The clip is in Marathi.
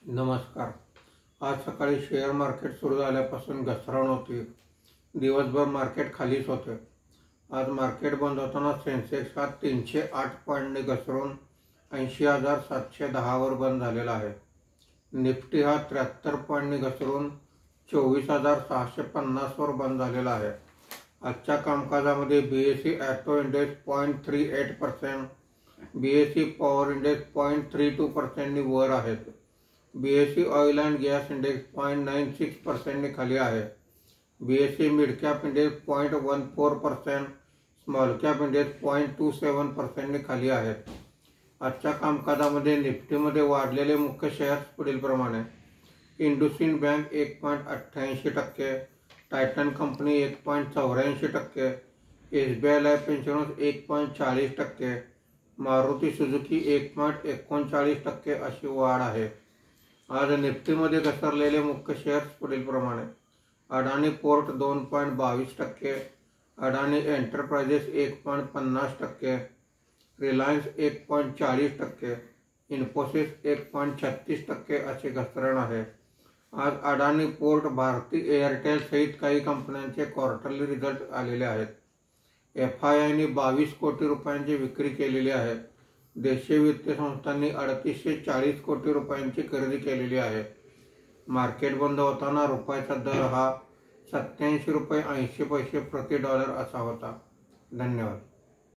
नमस्कार. आज सकाळी शेअर मार्केट सुरू झाल्यापासून घसरण होती. दिवसभर मार्केट खालीच होते. आज मार्केट बंद होताना सेन्सेक्स हा 308 पॉईंटने घसरून 80,710 वर बंद झालेला आहे. निफ्टी हा 73 पॉईंटने घसरून 24,650 वर बंद झालेला आहे. आजच्या कामकाजामध्ये BSE auto index 0.38%, BSE power index 0.32%नी वर आहेत. BSE oil and gas index 0.96%ने खाली आहे. BSE mid cap index 0.14%, small cap index 0.27%ने खाली आहेत. आजच्या कामकाजामध्ये निफ्टीमध्ये वाढलेले मुख्य शेअर्स पुढील प्रमाणे: IndusInd bank 1.88%, Titan company 1.84%, SBI life insurance 1.40%, Maruti Suzuki 1.39% अशी वाढ आहे. आज निफ्टीमध्ये घसरलेले मुख्य शेअर्स पुढील प्रमाणे: अडाणी पोर्ट 2.22%, अडाणी एंटरप्राइजेस 1.50%, रिलायन्स 1.40%, इन्फोसिस 1.36% असे घसरण आहे. आज अडाणी पोर्ट, भारती एअरटेल सहित काही कंपन्यांचे क्वार्टरली रिझल्ट आलेले आहेत. FIIने 22 कोटी रुपयांची विक्री केलेली आहे. देशीय वित्तीय संस्थांनी 3840 कोटी रुपयांची खरेदी केलेली आहे. मार्केट बंद होताना रुपयाचा दर हा 87.80 रुपये प्रति डॉलर असा होता. धन्यवाद.